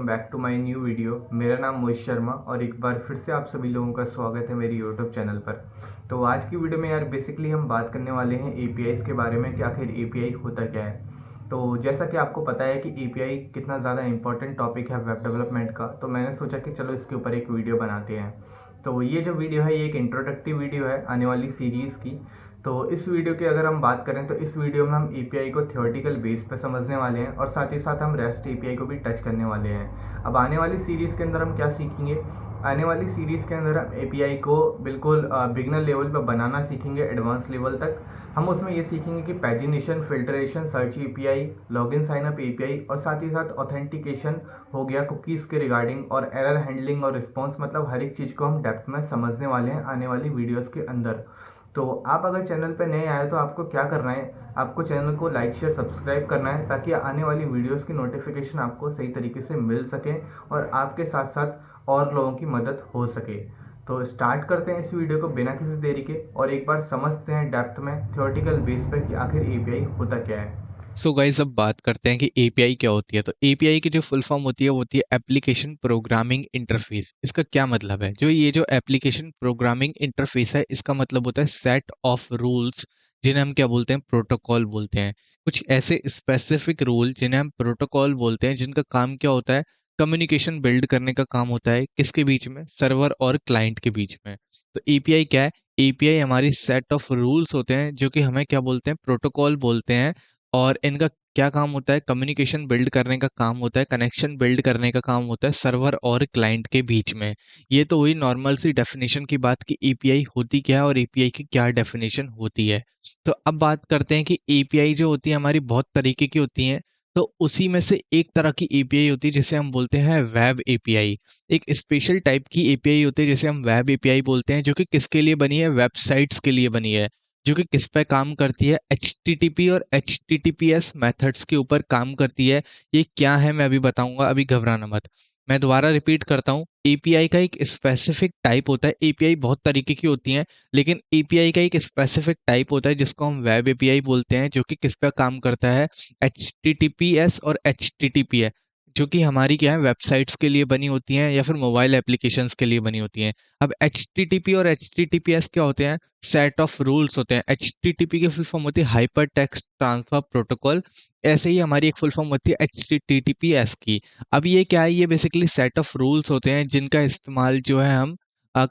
Back to my new video. मेरा नाम मोहित शर्मा और एक बार फिर से आप सभी लोगों का स्वागत है मेरी यूट्यूब चैनल पर। तो आज की वीडियो में यार बेसिकली हम बात करने वाले हैं एपीआईज़ के बारे में कि आखिर एपीआई होता क्या है। तो जैसा कि आपको पता है कि एपीआई कितना ज़्यादा इंपॉर्टेंट टॉपिक है वेब डेवलपमेंट का, तो मैंने सोचा कि चलो इसके ऊपर एक वीडियो बनाते हैं। तो ये जो वीडियो है ये एक इंट्रोडक्टिव वीडियो है आने वाली सीरीज़ की। तो इस वीडियो की अगर हम बात करें तो इस वीडियो में हम एपीआई को थ्योरेटिकल बेस पे समझने वाले हैं और साथ ही साथ हम रेस्ट एपीआई को भी टच करने वाले हैं। अब आने वाली सीरीज़ के अंदर हम क्या सीखेंगे? आने वाली सीरीज़ के अंदर हम एपीआई को बिल्कुल बिगनर लेवल पर बनाना सीखेंगे एडवांस लेवल तक। हम उसमें ये सीखेंगे कि pagination, filtration, search API, login sign up API और साथ ही साथ ऑथेंटिकेशन हो गया कुकीज़ के रिगार्डिंग, और एरर हैंडलिंग और रिस्पॉन्स, मतलब हर एक चीज़ को हम डेप्थ में समझने वाले हैं आने वाली वीडियोज़ के अंदर। तो आप अगर चैनल पर नए आए तो आपको क्या करना है, आपको चैनल को लाइक शेयर सब्सक्राइब करना है ताकि आने वाली वीडियोस की नोटिफिकेशन आपको सही तरीके से मिल सके और आपके साथ साथ और लोगों की मदद हो सके। तो स्टार्ट करते हैं इस वीडियो को बिना किसी देरी के और एक बार समझते हैं डेप्थ में थ्योरेटिकल बेस पर कि आखिर एपीआई होता क्या है। सो गाइस अब बात करते हैं कि एपीआई क्या होती है। तो एपीआई की जो फुल फॉर्म होती है वो होती है एप्लीकेशन प्रोग्रामिंग इंटरफेस। इसका क्या मतलब है? जो एप्लीकेशन प्रोग्रामिंग इंटरफेस है, इसका मतलब होता है सेट ऑफ रूल्स जिन्हें हम क्या बोलते हैं, प्रोटोकॉल बोलते हैं। कुछ ऐसे स्पेसिफिक रूल जिन्हें हम प्रोटोकॉल बोलते हैं, जिनका काम क्या होता है, कम्युनिकेशन बिल्ड करने का काम होता है। किसके बीच में? सर्वर और क्लाइंट के बीच में। तो एपीआई क्या है? एपीआई हमारी सेट ऑफ रूल्स होते हैं जो कि हमें क्या बोलते हैं, प्रोटोकॉल बोलते हैं। और इनका क्या काम होता है? कम्युनिकेशन बिल्ड करने का काम होता है, कनेक्शन बिल्ड करने का काम होता है सर्वर और क्लाइंट के बीच में। ये तो हुई नॉर्मल सी डेफिनेशन की बात कि एपीआई होती क्या है और एपीआई की क्या डेफिनेशन होती है। तो अब बात करते हैं कि एपीआई जो होती है हमारी बहुत तरीके की होती हैं। तो उसी में से एक तरह की एपीआई होती है जिसे हम बोलते हैं वेब एपीआई। एक स्पेशल टाइप की एपीआई होती है जिसे हम वेब एपीआई बोलते हैं, जो कि किसके लिए बनी है? वेबसाइट्स के लिए बनी है। जो कि किस पे काम करती है? HTTP और HTTPS मेथड्स के ऊपर काम करती है। ये क्या है मैं अभी बताऊंगा, अभी घबराना मत। मैं दोबारा रिपीट करता हूँ, एपीआई का एक स्पेसिफिक टाइप होता है। एपीआई बहुत तरीके की होती हैं, लेकिन एपीआई का एक स्पेसिफिक टाइप होता है जिसको हम वेब एपीआई बोलते हैं, जो कि किस पे काम करता है? HTTPS और HTTP, जो कि हमारी क्या है, वेबसाइट्स के लिए बनी होती हैं या फिर मोबाइल एप्लीकेशंस के लिए बनी होती हैं। अब HTTP और HTTPS क्या होते हैं? सेट ऑफ रूल्स होते हैं। HTTP की फुल फॉर्म होती है हाइपर टेक्स्ट ट्रांसफर प्रोटोकॉल। ऐसे ही हमारी एक फुल फॉर्म होती है HTTPS की। अब ये क्या है? ये बेसिकली सेट ऑफ रूल्स होते हैं जिनका इस्तेमाल जो है हम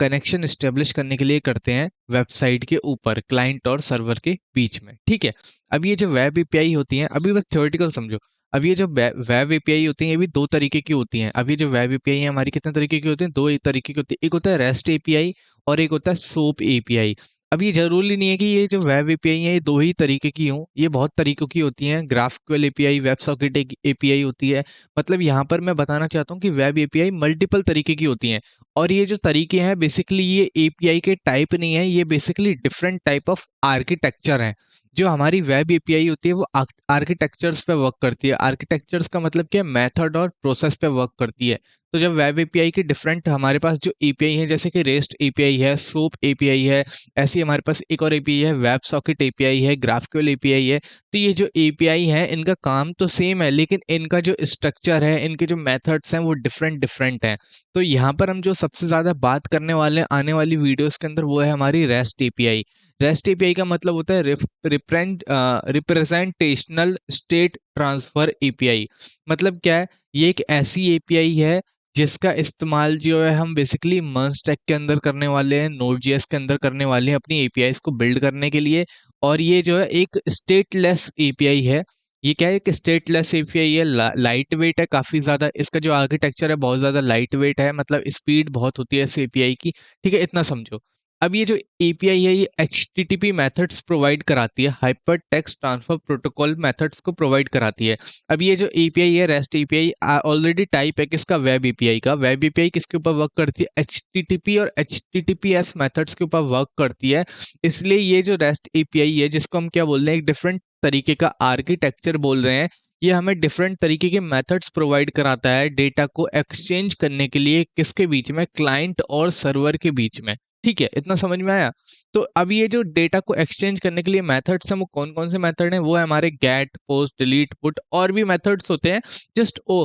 कनेक्शन इस्टेब्लिश करने के लिए करते हैं वेबसाइट के ऊपर, क्लाइंट और सर्वर के बीच में। ठीक है। अब ये जो वेब एपीआई होती हैं, अभी बस थ्योरेटिकल समझो। अब ये जो वेब एपीआई होती हैं, ये भी दो तरीके की होती हैं। अब ये जो वेब एपीआई है हमारी कितने तरीके की होती हैं? दो तरीके की होती है। एक होता है रेस्ट एपीआई और एक होता है सोप एपीआई। अब ये जरूरी नहीं है कि ये जो वेब एपीआई है ये दो ही तरीके की हों, ये बहुत तरीकों की होती हैं। GraphQL API, web socket API होती है। मतलब यहाँ पर मैं बताना चाहता हूँ कि वेब एपीआई मल्टीपल तरीके की होती हैं। और ये जो तरीके हैं बेसिकली ये एपीआई के टाइप नहीं है, ये basically different type of architecture हैं। जो हमारी वेब एपीआई होती है वो आर्किटेक्चर्स पे वर्क करती है। आर्किटेक्चर्स का मतलब क्या है? मेथड और प्रोसेस पे वर्क करती है। तो जब वेब एपीआई के डिफरेंट हमारे पास जो एपीआई है, जैसे कि रेस्ट एपीआई है, सोप एपीआई है, ऐसी हमारे पास एक और एपीआई है, वेब सॉकेट एपीआई है, ग्राफक्यूएल एपीआई है। तो ये जो एपीआई है इनका काम तो सेम है, लेकिन इनका जो स्ट्रक्चर है, इनके जो मेथड्स हैं वो डिफरेंट डिफरेंट हैं। तो यहाँ पर हम जो सबसे ज्यादा बात करने वाले हैं आने वाली वीडियोस के अंदर, वो है हमारी रेस्ट एपीआई। रेस्ट एपीआई का मतलब होता है रिप्रेजेंटेशनल स्टेट ट्रांसफर एपीआई। मतलब क्या है? ये एक ऐसी एपीआई है जिसका इस्तेमाल जो है हम बेसिकली मर्ज के अंदर करने वाले हैं, नोड जेएस के अंदर करने वाले हैं अपनी एपीआईज को बिल्ड करने के लिए। और ये जो है एक स्टेटलेस एपीआई है। ये क्या है? एक स्टेटलेस एपीआई है, लाइट वेट है काफी ज्यादा। इसका जो आर्किटेक्चर है बहुत ज्यादा लाइट वेट है, मतलब स्पीड बहुत होती है इस एपीआई की। ठीक है, इतना समझो। अब ये जो एपीआई है ये HTTP मेथड्स प्रोवाइड कराती है, hyper text transfer protocol methods को प्रोवाइड कराती है। अब ये जो एपीआई है रेस्ट एपीआई, ऑलरेडी टाइप है किसका? वेब एपीआई का। वेब एपीआई किसके ऊपर वर्क करती है? HTTP और HTTPS मेथड्स के ऊपर वर्क करती है। इसलिए ये जो रेस्ट एपीआई है, जिसको हम क्या बोल रहे हैं, एक डिफरेंट तरीके का आर्किटेक्चर बोल रहे हैं, ये हमें डिफरेंट तरीके के मेथड्स प्रोवाइड कराता है डेटा को एक्सचेंज करने के लिए। किसके बीच में? क्लाइंट और सर्वर के बीच में। ठीक है, इतना समझ में आया? तो अब ये जो डेटा को एक्सचेंज करने के लिए मेथड्स हैं, वो कौन कौन से मेथड हैं? वो है हमारे गेट, पोस्ट, डिलीट, पुट, और भी मेथड्स होते हैं। जस्ट ओ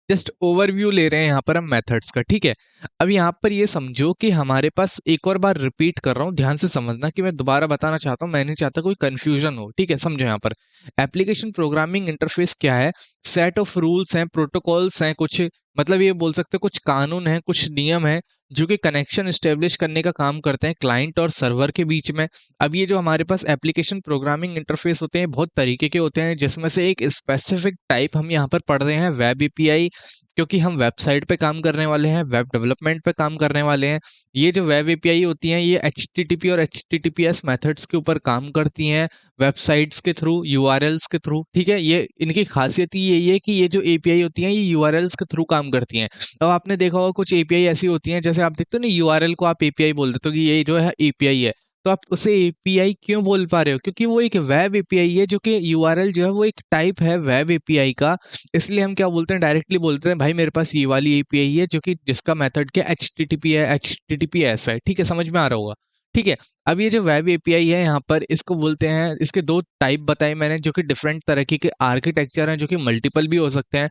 जस्ट ओवरव्यू ले रहे हैं यहाँ पर हम मेथड्स का, ठीक है। अब यहाँ पर ये समझो कि हमारे पास, एक और बार रिपीट कर रहा हूँ, ध्यान से समझना कि मैं दोबारा बताना चाहता हूँ, मैं नहीं चाहता कोई कंफ्यूजन हो, ठीक है। समझो यहाँ पर एप्लीकेशन प्रोग्रामिंग इंटरफेस क्या है, सेट ऑफ रूल्स हैं, प्रोटोकॉल्स हैं, कुछ मतलब ये बोल सकते हो कुछ कानून हैं, कुछ नियम हैं जो कि कनेक्शन स्टेब्लिश करने का काम करते हैं क्लाइंट और सर्वर के बीच में। अब ये जो हमारे पास एप्लीकेशन प्रोग्रामिंग इंटरफेस होते हैं बहुत तरीके के होते हैं, जिसमें से एक स्पेसिफिक टाइप हम यहाँ पर पढ़ रहे हैं वेब एपीआई, क्योंकि हम वेबसाइट पे काम करने वाले हैं, वेब डेवलपमेंट पे काम करने वाले हैं। ये जो वेब एपीआई होती हैं ये एचटीटीपी और एचटीटीपीएस मेथड्स के ऊपर काम करती हैं, वेबसाइट्स के थ्रू, यूआरएल्स के थ्रू, ठीक है। ये इनकी खासियत ही यही है कि ये जो एपीआई होती हैं ये यूआरएल्स के थ्रू काम करती हैं। अब आपने देखा होगा कुछ एपीआई ऐसी होती हैं, जैसे आप देखते हो ना यूआरएल को आप एपीआई बोल देते हो कि ये जो है एपीआई है, तो आप उसे एपीआई क्यों बोल पा रहे हो, क्योंकि वो एक वेब एपीआई है, जो कि यूआरएल जो है वो एक टाइप है वेब एपीआई का। इसलिए हम क्या बोलते हैं, डायरेक्टली बोलते हैं भाई मेरे पास ये वाली एपीआई है जो कि जिसका मेथड क्या एचटीटीपी है, एचटीटीपीएस है, ठीक है, समझ में आ रहा होगा, ठीक है। अब ये जो वेब एपीआई है यहाँ पर इसको बोलते हैं, इसके दो टाइप बताए मैंने जो कि डिफरेंट तरह के आर्किटेक्चर हैं, जो कि मल्टीपल भी हो सकते हैं।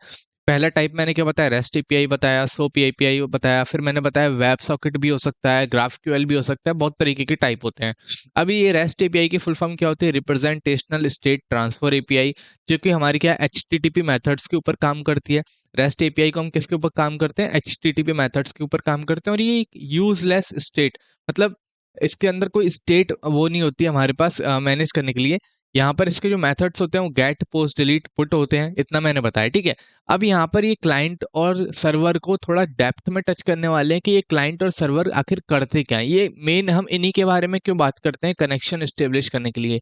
पहला टाइप मैंने क्या बताया, रेस्ट एपीआई बताया, सोप एपीआई बताया, फिर मैंने बताया वेब सॉकेट भी हो सकता है, ग्राफक्यूएल भी हो सकता है, बहुत तरीके के टाइप होते हैं। अभी ये रेस्ट एपीआई की फुल फॉर्म क्या होती है, रिप्रेजेंटेशनल स्टेट ट्रांसफर एपीआई, जो कि हमारी क्या एचटीटीपी मेथड्स के ऊपर काम करती है। रेस्ट एपीआई को हम किसके ऊपर काम करते हैं, एचटीटीपी मेथड्स के ऊपर काम करते हैं। और ये एक यूजलेस स्टेट, मतलब इसके अंदर कोई स्टेट वो नहीं होती हमारे पास मैनेज करने के लिए। यहाँ पर इसके जो मेथड्स होते हैं वो गेट, पोस्ट, डिलीट, पुट होते हैं, इतना मैंने बताया, ठीक है। अब यहाँ पर ये क्लाइंट और सर्वर को थोड़ा डेप्थ में टच करने वाले हैं कि ये क्लाइंट और सर्वर आखिर करते क्या है। ये मेन हम इन्हीं के बारे में क्यों बात करते हैं, कनेक्शन एस्टेब्लिश करने के लिए।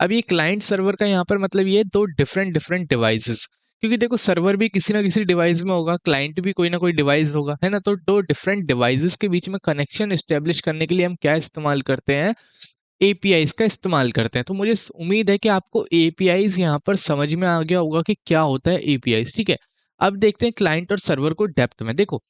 अब ये क्लाइंट सर्वर का यहाँ पर मतलब ये दो डिफरेंट डिफरेंट डिवाइसेस, क्योंकि देखो सर्वर भी किसी ना किसी डिवाइस में होगा, क्लाइंट भी कोई ना कोई डिवाइस होगा, है ना। तो दो डिफरेंट डिवाइसेस के बीच में कनेक्शन एस्टेब्लिश करने के लिए हम क्या इस्तेमाल करते हैं, एपीआईज का इस्तेमाल करते हैं। तो मुझे उम्मीद है कि आपको एपीआईज यहाँ पर समझ में आ गया होगा कि क्या होता है एपीआईज, ठीक है। अब देखते हैं क्लाइंट और सर्वर को डेप्थ में। देखो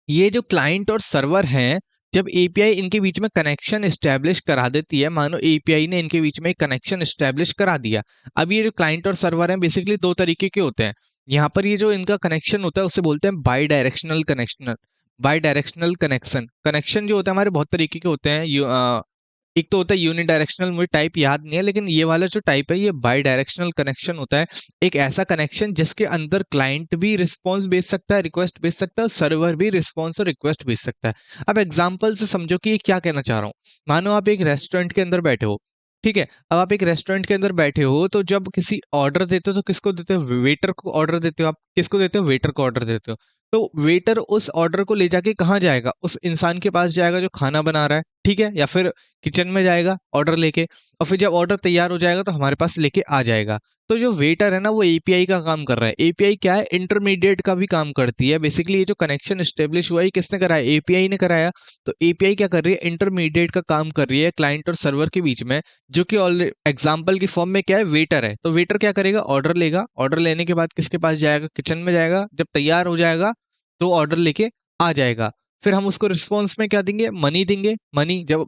ये जो क्लाइंट और सर्वर हैं, जब एपीआई इनके बीच में कनेक्शन एस्टेब्लिश करा देती है, मानो एपीआई ने इनके बीच में एक कनेक्शन एस्टेब्लिश करा दिया। अब ये जो क्लाइंट और सर्वर हैं बेसिकली दो तरीके के होते हैं। यहाँ पर ये जो इनका कनेक्शन होता है उसे बोलते हैं by directional connection. By directional connection, connection जो होता है हमारे बहुत तरीके के होते हैं। एक तो होता है यूनिडायरेक्शनल, मुझे टाइप याद नहीं है, लेकिन ये वाला जो टाइप है ये बाई डायरेक्शनल कनेक्शन होता है। एक ऐसा कनेक्शन जिसके अंदर क्लाइंट भी रिस्पॉन्स भेज सकता है, रिक्वेस्ट भेज सकता है, और सर्वर भी रिस्पॉन्स और रिक्वेस्ट भेज सकता है। अब एग्जाम्पल से समझो कि ये क्या कहना चाह रहा हूँ। मानो आप एक रेस्टोरेंट के अंदर बैठे हो, ठीक है। अब आप एक रेस्टोरेंट के अंदर बैठे हो, तो जब किसी ऑर्डर देते हो तो किसको देते हो, वेटर को ऑर्डर देते हो। आप किसको देते हो, वेटर को ऑर्डर देते हो। तो वेटर उस ऑर्डर को ले जाके कहाँ जाएगा, उस इंसान के पास जाएगा जो खाना बना रहा है, ठीक है, या फिर किचन में जाएगा ऑर्डर लेके, और फिर जब ऑर्डर तैयार हो जाएगा तो हमारे पास लेके आ जाएगा। तो जो वेटर है ना वो एपीआई का काम कर रहा है। एपीआई क्या है, इंटरमीडिएट का भी काम करती है। बेसिकली ये जो कनेक्शन एस्टेब्लिश हुआ है किसने कराया, एपीआई ने कराया। तो एपीआई क्या कर रही है, इंटरमीडिएट का काम कर रही है क्लाइंट और सर्वर के बीच में, जो कि ऑलरेडी एग्जाम्पल की फॉर्म में क्या है, वेटर है। तो वेटर क्या करेगा, ऑर्डर लेगा, ऑर्डर लेने के बाद किसके पास जाएगा, किचन में जाएगा, जब तैयार हो जाएगा तो ऑर्डर लेके आ जाएगा। फिर हम उसको रिस्पॉन्स में क्या देंगे, मनी देंगे। मनी जब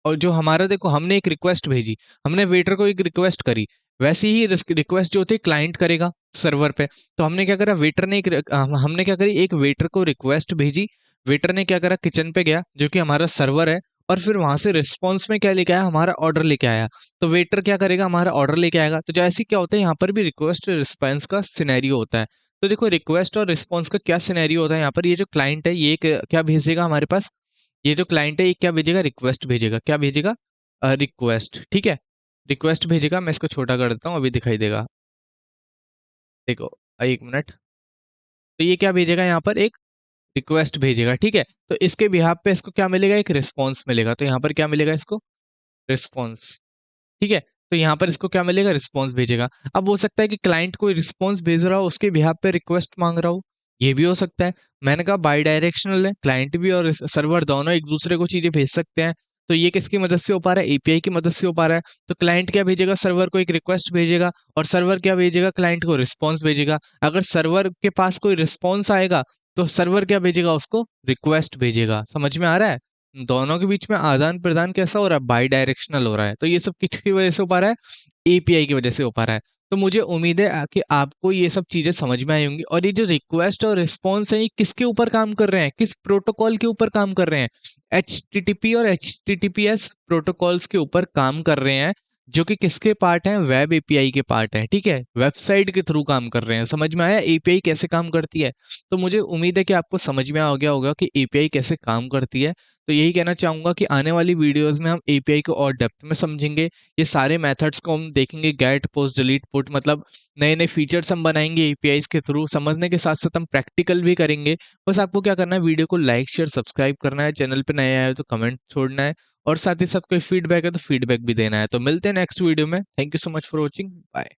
और जो हमारा, देखो हमने एक रिक्वेस्ट भेजी, हमने वेटर को एक रिक्वेस्ट करी, वैसे ही रिक्वेस्ट जो होती है क्लाइंट करेगा सर्वर पे। तो हमने क्या करा, वेटर ने हमने क्या करी, एक वेटर को रिक्वेस्ट भेजी। वेटर ने क्या करा, किचन पे गया जो कि हमारा सर्वर है, और फिर वहां से रिस्पॉन्स में क्या लेके आया, हमारा ऑर्डर लेके आया। तो वेटर क्या करेगा, हमारा ऑर्डर लेके आएगा। तो जैसे क्या होता है यहाँ पर भी रिक्वेस्ट रिस्पॉन्स का सिनेरियो होता है। तो देखो रिक्वेस्ट और रिस्पॉन्स का क्या सिनेरियो होता है यहाँ पर, ये जो क्लाइंट है ये क्या भेजेगा हमारे पास, ये जो क्लाइंट है ये क्या भेजेगा, रिक्वेस्ट भेजेगा। क्या भेजेगा, रिक्वेस्ट, ठीक है, रिक्वेस्ट भेजेगा। मैं इसको छोटा कर देता हूँ, अभी दिखाई देगा, देखो, एक मिनट। तो ये क्या भेजेगा, यहाँ पर एक रिक्वेस्ट भेजेगा, ठीक है। तो इसके बिहाफ पे इसको क्या मिलेगा, एक रिस्पॉन्स मिलेगा। तो यहाँ पर क्या मिलेगा इसको, रिस्पॉन्स, ठीक है। तो यहाँ पर इसको क्या मिलेगा, रिस्पॉन्स भेजेगा। अब हो सकता है कि क्लाइंट कोई रिस्पॉन्स भेज रहा हो, उसके बिहाफ पे रिक्वेस्ट मांग रहा हो, ये भी हो सकता है। मैंने कहा बाई डायरेक्शनल है, क्लाइंट भी और सर्वर दोनों एक दूसरे को चीजें भेज सकते हैं। तो ये किसकी मदद से हो पा रहा है, एपीआई की मदद से हो पा रहा है। तो क्लाइंट क्या भेजेगा, सर्वर को एक रिक्वेस्ट भेजेगा, और सर्वर क्या भेजेगा, क्लाइंट को रिस्पॉन्स भेजेगा। अगर सर्वर के पास कोई रिस्पॉन्स आएगा तो सर्वर क्या भेजेगा, उसको रिक्वेस्ट भेजेगा। समझ में आ रहा है, दोनों के बीच में आदान प्रदान कैसा हो रहा है, बाई डायरेक्शनल हो रहा है। तो ये सब किसकी वजह से हो पा रहा है, एपीआई की वजह से हो पा रहा है। तो मुझे उम्मीद है कि आपको ये सब चीज़ें समझ में आई होंगी। और ये जो रिक्वेस्ट और रिस्पॉन्स है, ये किसके ऊपर काम कर रहे हैं, किस प्रोटोकॉल के ऊपर काम कर रहे हैं? HTTP और HTTPS प्रोटोकॉल्स के ऊपर काम कर रहे हैं, जो कि किसके पार्ट हैं? वेब एपीआई के पार्ट हैं, ठीक है? वेबसाइट के थ्रू काम कर रहे हैं। समझ में आया एपीआई कैसे काम करती है? तो मुझे उम्मीद है कि आपको समझ में आ गया होगा कि एपीआई कैसे काम करती है। तो यही कहना चाहूँगा कि आने वाली वीडियोज़ में हम एपीआई को और डेप्थ में समझेंगे। ये सारे मेथड्स को हम देखेंगे, गेट, पोस्ट, डिलीट, पुट, मतलब नए-नए फीचर्स हम बनाएँगे एपीआईज़ के थ्रू। समझने के साथ-साथ हम प्रैक्टिकल भी करेंगे। बस आपको क्या करना है, वीडियो को लाइक, शेयर, सब्सक्राइब करना है, चैनल पे नए आए हो तो कमेंट छोड़ना है, और साथ ही साथ कोई फीडबैक है तो फीडबैक भी देना है। तो मिलते हैं नेक्स्ट वीडियो में। Thank you so much for watching. Bye.